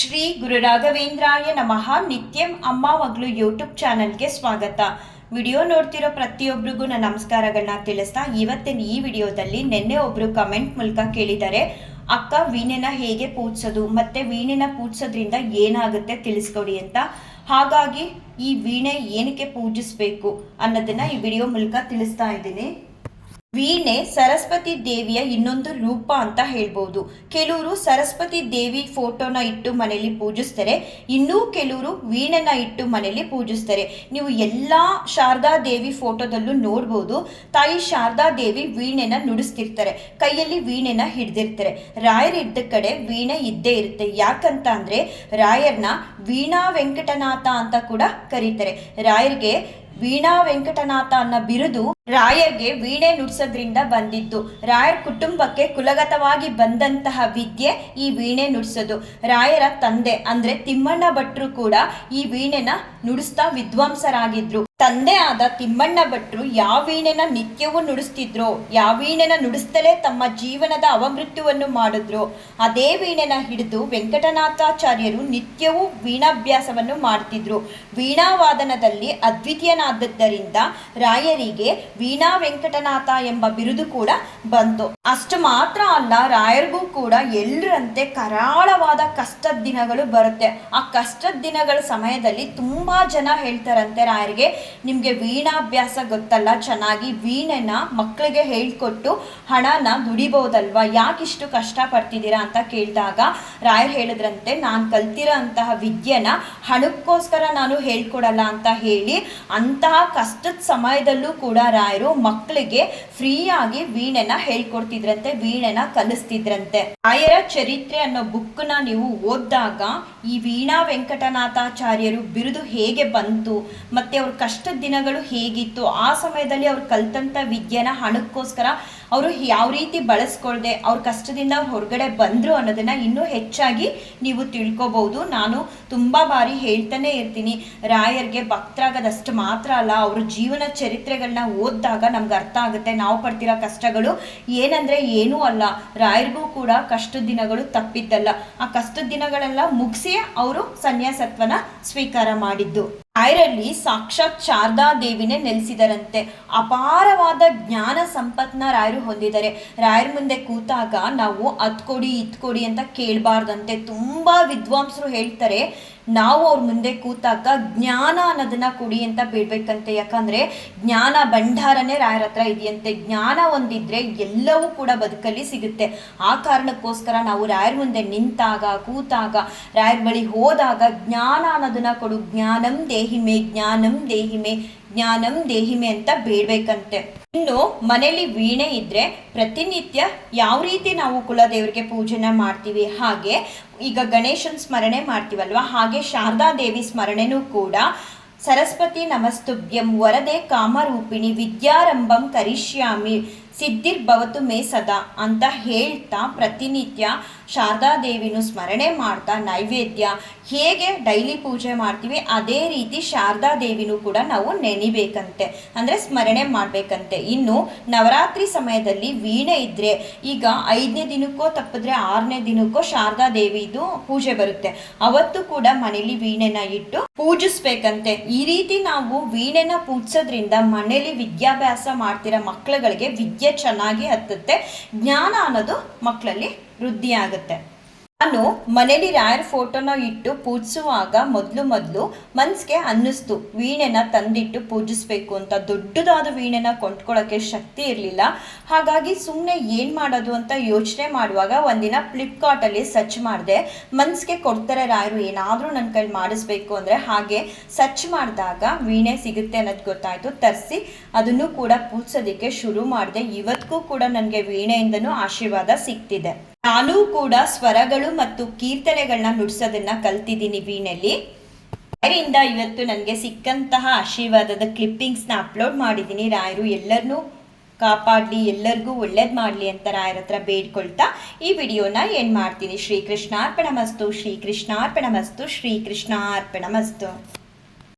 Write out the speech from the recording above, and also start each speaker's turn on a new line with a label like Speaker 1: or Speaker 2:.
Speaker 1: ಶ್ರೀ ಗುರು ರಾಘವೇಂದ್ರಾಯ ನಮಃ. ನಿತ್ಯಂ ಅಮ್ಮ ಮಗಳು ಯೂಟ್ಯೂಬ್ ಚಾನಲ್ಗೆ ಸ್ವಾಗತ. ವಿಡಿಯೋ ನೋಡ್ತಿರೋ ಪ್ರತಿಯೊಬ್ಬರಿಗೂ ನಾನು ನಮಸ್ಕಾರಗಳನ್ನ ತಿಳಿಸ್ತಾ, ಇವತ್ತಿನ ಈ ವಿಡಿಯೋದಲ್ಲಿ ನಿನ್ನೆ ಒಬ್ರು ಕಮೆಂಟ್ ಮೂಲಕ ಕೇಳಿದ್ದಾರೆ, ಅಕ್ಕ ವೀಣೆನ ಹೇಗೆ ಪೂಜಿಸೋದು ಮತ್ತೆ ವೀಣೆನ ಪೂಜಿಸೋದ್ರಿಂದ ಏನಾಗುತ್ತೆ ತಿಳಿಸ್ಕೊಡಿ ಅಂತ. ಹಾಗಾಗಿ ಈ ವೀಣೆ ಏನಕ್ಕೆ ಪೂಜಿಸ್ಬೇಕು ಅನ್ನೋದನ್ನ ಈ ವಿಡಿಯೋ ಮೂಲಕ ತಿಳಿಸ್ತಾ ಇದ್ದೀನಿ. ವೀಣೆ ಸರಸ್ವತಿ ದೇವಿಯ ಇನ್ನೊಂದು ರೂಪ ಅಂತ ಹೇಳ್ಬೋದು. ಕೆಲವರು ಸರಸ್ವತಿ ದೇವಿ ಫೋಟೋನ ಇಟ್ಟು ಮನೆಯಲ್ಲಿ ಪೂಜಿಸ್ತಾರೆ, ಇನ್ನೂ ಕೆಲವರು ವೀಣೆನ ಇಟ್ಟು ಮನೆಯಲ್ಲಿ ಪೂಜಿಸ್ತಾರೆ. ನೀವು ಎಲ್ಲ ಶಾರದಾ ದೇವಿ ಫೋಟೋದಲ್ಲೂ ನೋಡ್ಬೋದು, ತಾಯಿ ಶಾರದಾ ದೇವಿ ವೀಣೆನ ನುಡಿಸ್ತಿರ್ತಾರೆ, ಕೈಯಲ್ಲಿ ವೀಣೆನ ಹಿಡ್ದಿರ್ತಾರೆ. ರಾಯರ್ ಇದ್ದ ಕಡೆ ವೀಣೆ ಇದ್ದೇ ಇರುತ್ತೆ. ಯಾಕಂತ ಅಂದ್ರೆ ರಾಯರ್ನ ವೀಣಾ ವೆಂಕಟನಾಥ ಅಂತ ಕೂಡ ಕರೀತಾರೆ. ರಾಯರ್ಗೆ ವೀಣಾ ವೆಂಕಟನಾಥ ಅನ್ನೋ ಬಿರುದು ರಾಯರ್ಗೆ ವೀಣೆ ನುಡ್ಸೋದ್ರಿಂದ ಬಂದಿದ್ದು. ರಾಯರ್ ಕುಟುಂಬಕ್ಕೆ ಕುಲಗತವಾಗಿ ಬಂದಂತಹ ವಿದ್ಯೆ ಈ ವೀಣೆ ನುಡ್ಸೋದು. ರಾಯರ ತಂದೆ ಅಂದ್ರೆ ತಿಮ್ಮಣ್ಣ ಭಟ್ರು ಕೂಡ ಈ ವೀಣೆನ ನುಡಿಸ್ತಾ ವಿದ್ವಾಂಸರಾಗಿದ್ರು. ತಂದೆ ಆದ ತಿಮ್ಮಣ್ಣ ಭಟ್ರು ಯಾವ ವೀಣೆನ ನಿತ್ಯವೂ ನುಡಿಸ್ತಿದ್ರು, ಯಾವ ವೀಣೆನ ನುಡಿಸ್ತಲೇ ತಮ್ಮ ಜೀವನದ ಅವಮೃತ್ಯುವನ್ನು ಮಾಡಿದ್ರು, ಅದೇ ವೀಣೆನ ಹಿಡಿದು ವೆಂಕಟನಾಥಾಚಾರ್ಯರು ನಿತ್ಯವೂ ವೀಣಾಭ್ಯಾಸವನ್ನು ಮಾಡ್ತಿದ್ರು. ವೀಣಾವಾದನದಲ್ಲಿ ಅದ್ವಿತೀಯನಾದದ್ದರಿಂದ ರಾಯರಿಗೆ ವೀಣಾ ವೆಂಕಟನಾಥ ಎಂಬ ಬಿರುದು ಕೂಡ ಬಂತು. ಅಷ್ಟು ಮಾತ್ರ ಅಲ್ಲ, ರಾಯರ್ಗೂ ಕೂಡ ಎಲ್ಲರಂತೆ ಕರಾಳವಾದ ಕಷ್ಟದ ದಿನಗಳು ಬರುತ್ತೆ. ಆ ಕಷ್ಟದ ದಿನಗಳ ಸಮಯದಲ್ಲಿ ತುಂಬಾ ಜನ ಹೇಳ್ತಾರಂತೆ ರಾಯರ್ಗೆ, ನಿಮ್ಗೆ ವೀಣಾಭ್ಯಾಸ ಗೊತ್ತಲ್ಲ, ಚೆನ್ನಾಗಿ ವೀಣೆನ ಮಕ್ಕಳಿಗೆ ಹೇಳ್ಕೊಟ್ಟು ಹಣನ ದುಡಿಬಹುದಲ್ವಾ, ಯಾಕಿಷ್ಟು ಕಷ್ಟ ಪಡ್ತಿದ್ದೀರಾ ಅಂತ ಕೇಳಿದಾಗ ರಾಯರ್ ಹೇಳಿದ್ರಂತೆ, ನಾನು ಕಲ್ತಿರೋ ಅಂತಹ ವಿದ್ಯೆನ ಹಣಕ್ಕೋಸ್ಕರ ನಾನು ಹೇಳ್ಕೊಡಲ್ಲ ಅಂತ ಹೇಳಿ ಅಂತಹ ಕಷ್ಟದ ಸಮಯದಲ್ಲೂ ಕೂಡ ರಾಯರು ಮಕ್ಕಳಿಗೆ ಫ್ರೀಯಾಗಿ ವೀಣೆನ ಹೇಳ್ಕೊಡ್ತಿದ್ರಂತೆ, ವೀಣೆನ ಕಲಿಸ್ತಿದ್ರಂತೆ. ರಾಯರ ಚರಿತ್ರೆ ಅನ್ನೋ ಬುಕ್ನ ನೀವು ಓದಿದಾಗ ಈ ವೀಣಾ ವೆಂಕಟನಾಥಾಚಾರ್ಯರು ಬಿರುದು ಹೇಗೆ ಬಂತು ಮತ್ತೆ ಅವ್ರ ಕಷ್ಟದ ದಿನಗಳು ಹೇಗಿತ್ತು, ಆ ಸಮಯದಲ್ಲಿ ಅವ್ರು ಕಲ್ತಂತ ವಿದ್ಯೆನ ಹಣಕ್ಕೋಸ್ಕರ ಅವರು ಯಾವ ರೀತಿ ಬಳಸ್ಕೊಳ್ದೆ ಅವ್ರ ಕಷ್ಟದಿಂದ ಹೊರಗಡೆ ಬಂದ್ರು ಅನ್ನೋದನ್ನ ಇನ್ನೂ ಹೆಚ್ಚಾಗಿ ನೀವು ತಿಳ್ಕೊಬಹುದು. ನಾನು ತುಂಬಾ ಬಾರಿ ಹೇಳ್ತಾನೆ ಇರ್ತೀನಿ, ರಾಯರ್ಗೆ ಭಕ್ತರಾಗದಷ್ಟು ಮಾತ್ರ ಅಲ್ಲ, ಅವ್ರ ಜೀವನ ಚರಿತ್ರೆಗಳನ್ನ ಓದಿದಾಗ ನಮ್ಗೆ ಅರ್ಥ ಆಗುತ್ತೆ ನಾವು ಪಡ್ತಿರೋ ಕಷ್ಟಗಳು ಏನಂದ್ರೆ ಏನೂ ಅಲ್ಲ. ರಾಯರ್ಗೂ ಕೂಡ ಕಷ್ಟದ ದಿನಗಳು ತಪ್ಪಿದ್ದಲ್ಲ, ಆ ಕಷ್ಟದ ದಿನಗಳೆಲ್ಲ ಮುಗಿಸಿ ಅವರು ಸನ್ಯಾಸತ್ವನ ಸ್ವೀಕಾರ ಮಾಡಿದ್ದು. ರಾಯರಲ್ಲಿ ಸಾಕ್ಷಾತ್ ಶಾರದಾ ದೇವಿನೇ ನೆಲೆಸಿದರಂತೆ. ಅಪಾರವಾದ ಜ್ಞಾನ ಸಂಪತ್ನ ರಾಯರು ಹೊಂದಿದ್ದಾರೆ. ರಾಯರ ಮುಂದೆ ಕೂತಾಗ ನಾವು ಅದ್ಕೊಡಿ ಇದ್ಕೊಡಿ ಅಂತ ಕೇಳಬಾರ್ದಂತೆ. ತುಂಬಾ ವಿದ್ವಾಂಸರು ಹೇಳ್ತಾರೆ, ನಾವು ಅವ್ರ ಮುಂದೆ ಕೂತಾಗ ಜ್ಞಾನ ಅನ್ನೋದನ್ನ ಕೊಡಿ ಅಂತ ಬೇಡ್ಬೇಕಂತೆ. ಯಾಕಂದ್ರೆ ಜ್ಞಾನ ಭಂಡಾರನೇ ರಾಯರ ಹತ್ರ ಇದೆಯಂತೆ. ಜ್ಞಾನ ಒಂದಿದ್ರೆ ಎಲ್ಲವೂ ಕೂಡ ಬದುಕಲ್ಲಿ ಸಿಗುತ್ತೆ. ಆ ಕಾರಣಕ್ಕೋಸ್ಕರ ನಾವು ರಾಯರ ಮುಂದೆ ನಿಂತಾಗ ಕೂತಾಗ ರಾಯರ ಬಳಿ ಹೋದಾಗ ಜ್ಞಾನ ಅನ್ನೋದನ್ನ ಕೊಡು, ಜ್ಞಾನಂ ದೇಹಿಮೆ ಜ್ಞಾನಂ ದೇಹಿಮೆ ಜ್ಞಾನಂ ದೇಹಿಮೆ ಅಂತ ಬೇಡ್ಬೇಕಂತೆ. ಇನ್ನು ಮನೆಯಲ್ಲಿ ವೀಣೆ ಇದ್ರೆ ಪ್ರತಿನಿತ್ಯ ಯಾವ ರೀತಿ ನಾವು ಕುಲದೇವರಿಗೆ ಪೂಜೆನ ಮಾಡ್ತೀವಿ, ಹಾಗೆ ಈಗ ಗಣೇಶನ್ ಸ್ಮರಣೆ ಮಾಡ್ತೀವಲ್ವ, ಹಾಗೆ ಶಾರದಾ ದೇವಿ ಸ್ಮರಣೆನೂ ಕೂಡ ಸರಸ್ವತಿ ನಮಸ್ತುಭ್ಯಂ ವರದೆ ಕಾಮರೂಪಿಣಿ ವಿದ್ಯಾರಂಭಂ ಕರಿಷ್ಯಾಮಿ ಸಿದ್ಧಿರ್ಭವತು ಮೇ ಸದಾ ಅಂತ ಹೇಳ್ತಾ ಪ್ರತಿನಿತ್ಯ ಶಾರದಾ ದೇವಿನೂ ಸ್ಮರಣೆ ಮಾಡ್ತಾ ನೈವೇದ್ಯ ಹೇಗೆ ಡೈಲಿ ಪೂಜೆ ಮಾಡ್ತೀವಿ ಅದೇ ರೀತಿ ಶಾರದಾ ದೇವಿನೂ ಕೂಡ ನಾವು ನೆನಿಬೇಕಂತೆ, ಅಂದರೆ ಸ್ಮರಣೆ ಮಾಡಬೇಕಂತೆ. ಇನ್ನು ನವರಾತ್ರಿ ಸಮಯದಲ್ಲಿ ವೀಣೆ ಇದ್ದರೆ, ಈಗ 5ನೇ ದಿನಕ್ಕೋ ತಪ್ಪಿದ್ರೆ 6ನೇ ದಿನಕ್ಕೋ ಶಾರದಾ ದೇವಿದು ಪೂಜೆ ಬರುತ್ತೆ, ಅವತ್ತು ಕೂಡ ಮನೇಲಿ ವೀಣೆನ ಇಟ್ಟು ಪೂಜಿಸ್ಬೇಕಂತೆ. ಈ ರೀತಿ ನಾವು ವೀಣೆನ ಪೂಜಿಸೋದ್ರಿಂದ ಮನೇಲಿ ವಿದ್ಯಾಭ್ಯಾಸ ಮಾಡ್ತಿರೋ ಮಕ್ಕಳುಗಳಿಗೆ ವಿದ್ಯೆ ಚೆನ್ನಾಗಿ ಹತ್ತುತ್ತೆ, ಜ್ಞಾನ ಅನ್ನೋದು ಮಕ್ಕಳಲ್ಲಿ ವೃದ್ಧಿ ಆಗುತ್ತೆ. ನಾನು ಮನೇಲಿ ರಾಯರ್ ಫೋಟೋನ ಇಟ್ಟು ಪೂಜಿಸುವಾಗ ಮೊದಲು ಮನ್ಸಿಗೆ ಅನ್ನಿಸ್ತು ವೀಣೆನ ತಂದಿಟ್ಟು ಪೂಜಿಸ್ಬೇಕು ಅಂತ. ದೊಡ್ಡದಾದ ವೀಣೆನ ಕೊಂಡ್ಕೊಳ್ಳೋಕ್ಕೆ ಶಕ್ತಿ ಇರಲಿಲ್ಲ. ಹಾಗಾಗಿ ಸುಮ್ಮನೆ ಏನು ಮಾಡೋದು ಅಂತ ಯೋಚನೆ ಮಾಡುವಾಗ ಒಂದಿನ ಫ್ಲಿಪ್ಕಾರ್ಟಲ್ಲಿ ಸರ್ಚ್ ಮಾಡಿದೆ, ಮನ್ಸಿಗೆ ಕೊಡ್ತಾರೆ ರಾಯರು, ಏನಾದರೂ ನನ್ನ ಕೈಲಿ ಮಾಡಿಸ್ಬೇಕು ಅಂದರೆ. ಹಾಗೆ ಸರ್ಚ್ ಮಾಡಿದಾಗ ವೀಣೆ ಸಿಗುತ್ತೆ ಅನ್ನೋದು ಗೊತ್ತಾಯಿತು. ತರಿಸಿ ಅದನ್ನು ಕೂಡ ಪೂಜಿಸೋದಕ್ಕೆ ಶುರು ಮಾಡಿದೆ. ಇವತ್ತಿಗೂ ಕೂಡ ನನಗೆ ವೀಣೆಯಿಂದನೂ ಆಶೀರ್ವಾದ ಸಿಗ್ತಿದೆ. ನಾನು ಕೂಡ ಸ್ವರಗಳು ಮತ್ತು ಕೀರ್ತನೆಗಳನ್ನ ನುಡಿಸೋದನ್ನ ಕಲ್ತಿದ್ದೀನಿ ವೀಣೆಯಲ್ಲಿ. ರಾಯರಿಂದ ಇವತ್ತು ನನಗೆ ಸಿಕ್ಕಂತಹ ಆಶೀರ್ವಾದದ ಕ್ಲಿಪ್ಪಿಂಗ್ಸ್ನ ಅಪ್ಲೋಡ್ ಮಾಡಿದ್ದೀನಿ. ರಾಯರು ಎಲ್ಲರನ್ನೂ ಕಾಪಾಡಲಿ, ಎಲ್ಲರಿಗೂ ಒಳ್ಳೇದು ಮಾಡಲಿ ಅಂತ ರಾಯರ ಹತ್ರ ಬೇಡ್ಕೊಳ್ತಾ ಈ ವಿಡಿಯೋನ ಏನು ಮಾಡ್ತೀನಿ. ಶ್ರೀಕೃಷ್ಣಾರ್ಪಣಮಸ್ತು, ಶ್ರೀಕೃಷ್ಣಾರ್ಪಣಮಸ್ತು, ಶ್ರೀಕೃಷ್ಣಾರ್ಪಣಮಸ್ತು.